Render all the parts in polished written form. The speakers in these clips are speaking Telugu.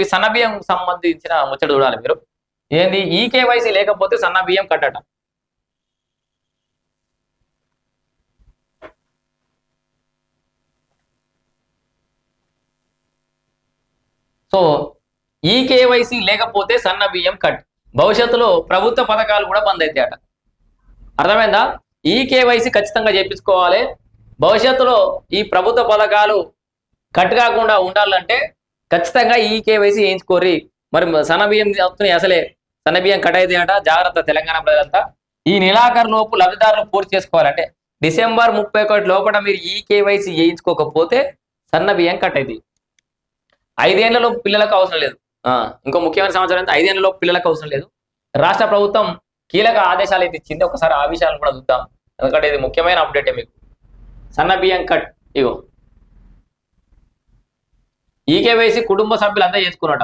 ఈ సన్నబియ్యం సంబంధించిన ముచ్చట చూడాలి మీరు. ఏంది ఈ కేవైసీ లేకపోతే సన్నబియ్యం కట్టట. సో ఈ కేవైసీ లేకపోతే సన్న బియ్యం కట్. భవిష్యత్తులో ప్రభుత్వ పథకాలు కూడా బంద్ అవుతాయట. అర్థమైందా? ఈ కేవైసీ ఖచ్చితంగా చేయించుకోవాలి. భవిష్యత్తులో ఈ ప్రభుత్వ పథకాలు కట్ కాకుండా ఉండాలంటే ఖచ్చితంగా ఈ కేవైసీ వేయించుకోరి. మరి సన్న బియ్యం వస్తున్నాయి, అసలే సన్న బియ్యం కట్ అవుతాయట. జాగ్రత్త తెలంగాణ ప్రజలంతా. ఈ నెలాఖరు లోపు లబ్ధిదారులు పూర్తి చేసుకోవాలంటే డిసెంబర్ 31 లోపల మీరు ఈ కేవైసీ వేయించుకోకపోతే సన్న బియ్యం కట్ అవుతాయి. 5 ఏళ్లలో పిల్లలకు అవసరం లేదు. ఇంకో ముఖ్యమైన సమాచారం అంటే 5 ఏళ్లలో పిల్లలకు అవసరం లేదు. రాష్ట్ర ప్రభుత్వం కీలక ఆదేశాలు అయితే ఇచ్చింది. ఒకసారి ఆ విషయాలను కూడా చూద్దాం, ఎందుకంటే ఇది ముఖ్యమైన అప్డేటే మీకు. సన్న బియ్యం కట్ ఇగో ఈ కేవైసీ కుటుంబ సభ్యులంతా చేసుకున్నట.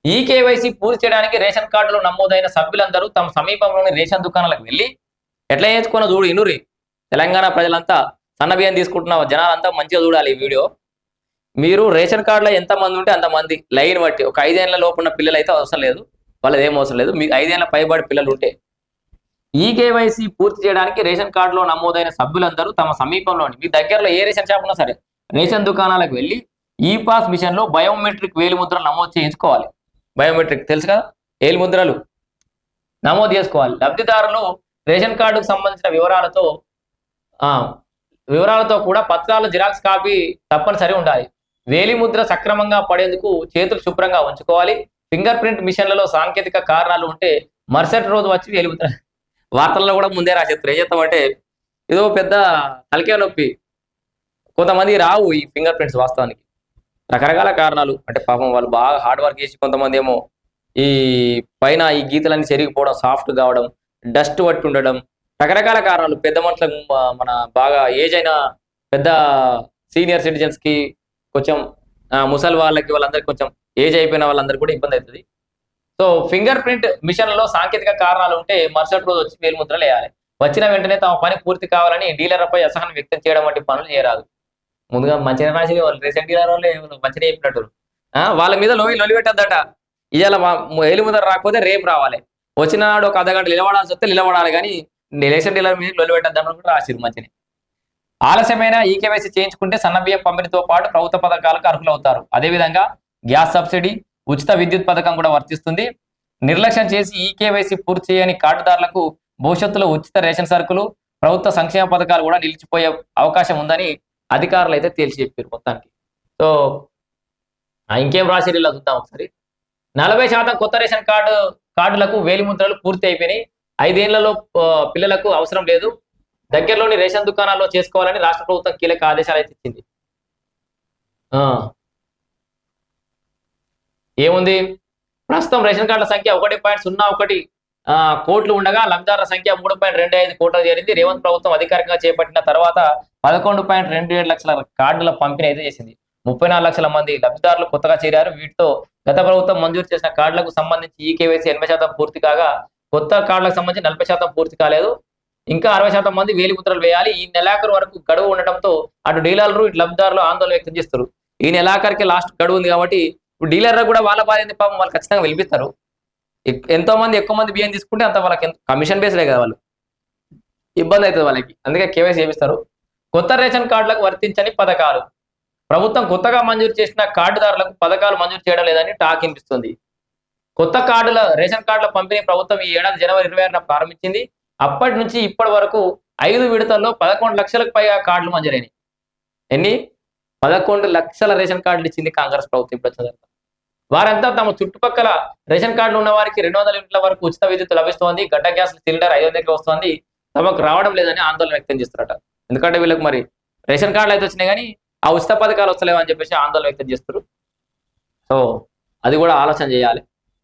ఈ కేవైసీ పూర్తి చేయడానికి రేషన్ కార్డులో నమోదైన సభ్యులందరూ తమ సమీపంలోని రేషన్ దుకాణాలకు వెళ్ళి ఎట్లా చేసుకున్న చూడు ఇనురి. తెలంగాణ ప్రజలంతా సన్న బియ్యం తీసుకుంటున్న జనాలంతా మంచిగా చూడాలి ఈ వీడియో. మీరు రేషన్ కార్డులో ఎంతమంది ఉంటే అంతమంది లైన్ బట్టి. ఒక 5 ఏళ్ల లోపు ఉన్న పిల్లలు అయితే అవసరం లేదు, వాళ్ళది ఏం అవసరం లేదు. మీకు 5 ఏళ్ల పైబడి పిల్లలు ఉంటే ఈ కేవైసీ పూర్తి చేయడానికి రేషన్ కార్డులో నమోదైన సభ్యులందరూ తమ సమీపంలోని మీ దగ్గరలో ఏ రేషన్ షాప్ ఉన్నా సరే రేషన్ దుకాణాలకు వెళ్ళి ఈ పాస్ మిషన్లో బయోమెట్రిక్ వేలిముద్రలు నమోదు చేయించుకోవాలి. బయోమెట్రిక్ తెలుసు కదా, వేలిముద్రలు నమోదు చేసుకోవాలి. లబ్ధిదారులు రేషన్ కార్డుకు సంబంధించిన వివరాలతో కూడా పత్రాలు జిరాక్స్ కాపీ తప్పనిసరి ఉండాలి. వేలిముద్ర సక్రమంగా పడేందుకు చేతులు శుభ్రంగా ఉంచుకోవాలి. ఫింగర్ ప్రింట్ మిషన్లలో సాంకేతిక కారణాలు ఉంటే మరుసటి రోజు వచ్చి వేలిముద్ర. వార్తల్లో కూడా ముందే రాసేస్తారు. ఏం చేస్తామంటే ఏదో పెద్ద తలకే నొప్పి. కొంతమంది రావు ఈ ఫింగర్ ప్రింట్స్ వాస్తవానికి, రకరకాల కారణాలు. అంటే పాపం వాళ్ళు బాగా హార్డ్ వర్క్ చేసి, కొంతమంది ఏమో ఈ పైన ఈ గీతలన్నీ చెరిగిపోవడం, సాఫ్ట్ కావడం, డస్ట్ పట్టి ఉండడం, రకరకాల కారణాలు. పెద్ద మనుషులకు, మన బాగా ఏజ్ అయిన పెద్ద సీనియర్ సిటిజన్స్ కి, కొంచెం ముసలి వాళ్ళకి, వాళ్ళందరికీ కొంచెం ఏజ్ అయిపోయిన వాళ్ళందరికీ కూడా ఇబ్బంది అవుతుంది. సో ఫింగర్ ప్రింట్ మిషన్లలో సాంకేతిక కారణాలు ఉంటే మరుసటి రోజు వచ్చి వేలిముద్రలు వేయాలి. వచ్చిన వెంటనే తమ పని పూర్తి కావాలని డీలర్లపై అసహనం వ్యక్తం చేయడం వంటి పనులు చేయరాదు. ముందుగా మంచిగా రాసి వాళ్ళు రేషన్ డీలర్ వాళ్ళే మంచిగా చెప్పినట్టు వాళ్ళ మీద లొలి పెట్టద్దట. ఇవాళ వేలిముద్ర రాకపోతే రేపు రావాలి. వచ్చినాడు ఒక అర్ధగంట నిలబడాల్సి వస్తే నిలబడాలి, కానీ రేషన్ డీలర్ మీద లొలి పెట్టద్దామని కూడా రాసిరు మంచిని. ఆలస్యమైన ఈ కేవైసీ చేయించుకుంటే సన్నబియ్యం పంపిణీతో పాటు ప్రభుత్వ పథకాలకు అర్హులవుతారు. అదేవిధంగా గ్యాస్ సబ్సిడీ, ఉచిత విద్యుత్ పథకం కూడా వర్తిస్తుంది. నిర్లక్ష్యం చేసి ఈ కేవైసీ పూర్తి చేయని కార్డుదారులకు భవిష్యత్తులో ఉచిత రేషన్ సరుకులు, ప్రభుత్వ సంక్షేమ పథకాలు కూడా నిలిచిపోయే అవకాశం ఉందని అధికారులు అయితే తేల్చి చెప్పారు మొత్తానికి. సో ఇంకేం రాసి ఇలా చూద్దాం ఒకసారి. 40% కొత్త రేషన్ కార్డులకు వేలిముద్రలు పూర్తి అయిపోయినాయి. 5 ఏళ్లలో పిల్లలకు అవసరం లేదు. దగ్గరలోని రేషన్ దుకాణాల్లో చేసుకోవాలని రాష్ట్ర ప్రభుత్వం కీలక ఆదేశాలు అయితే ఇచ్చింది. ఏముంది, ప్రస్తుతం రేషన్ కార్డుల సంఖ్య 1.01 కోట్లు ఉండగా లబ్ధిదారుల సంఖ్య 3.25 కోట్లు చేరింది. రేవంత్ ప్రభుత్వం అధికారికంగా చేపట్టిన తర్వాత 11.27 లక్షల కార్డుల పంపిణీ అయితే చేసింది. 34 లక్షల మంది లబ్ధిదారులు కొత్తగా చేరారు. వీటితో గత ప్రభుత్వం మంజూరు చేసిన కార్డులకు సంబంధించి ఈ కేవైసీ 80% పూర్తి కాగా, కొత్త కార్డులకు సంబంధించి 40% పూర్తి కాలేదు. ఇంకా 60% మంది వేలిముద్రలు వేయాలి. ఈ నెలాఖరు వరకు గడువు ఉండటంతో అటు డీలర్లు ఇటు లబ్ధిదారులు ఆందోళన వ్యక్తం చేస్తారు. ఈ నెలాఖరికి లాస్ట్ గడువు ఉంది కాబట్టి ఇప్పుడు డీలర్లు కూడా వాళ్ళ బాధ్యత, పాపం వాళ్ళు ఖచ్చితంగా వెళ్ళిపిస్తారు. ఎంతో మంది ఎక్కువ మంది బియ్యం తీసుకుంటే అంత వాళ్ళకి కమిషన్ బేస్లే కదా, వాళ్ళు ఇబ్బంది అవుతుంది వాళ్ళకి. అందుకే కేవైసీ చేపిస్తారు. కొత్త రేషన్ కార్డులకు వర్తించని పథకాలు. ప్రభుత్వం కొత్తగా మంజూరు చేసిన కార్డుదారులకు పథకాలు మంజూరు చేయడం లేదని టాక్ వినిపిస్తుంది. కొత్త రేషన్ కార్డుల పంపిణీ ప్రభుత్వం ఈ ఏడాది జనవరి 26న ప్రారంభించింది. అప్పటి నుంచి ఇప్పటి వరకు 5 విడతల్లో 11 లక్షలకు పైగా కార్డులు మంజూరైనాయి. ఎన్ని? 11 లక్షల రేషన్ కార్డులు ఇచ్చింది కాంగ్రెస్ ప్రభుత్వం ఇప్పుడు. వారంతా తమ చుట్టుపక్కల రేషన్ కార్డులు ఉన్న వారికి 200 యూనిట్ల వరకు ఉచిత విద్యుత్ లభిస్తోంది. గడ్డ గ్యాస్ సిలిండర్ 500కి వస్తుంది. తమకు రావడం లేదని ఆందోళన వ్యక్తం చేస్తారట. ఎందుకంటే వీళ్ళకి మరి రేషన్ కార్డులు అయితే వచ్చినాయి కానీ ఆ ఉచిత పథకాలు వస్తలేవని చెప్పేసి ఆందోళన వ్యక్తం చేస్తారు. సో అది కూడా ఆలోచన చేయాలి.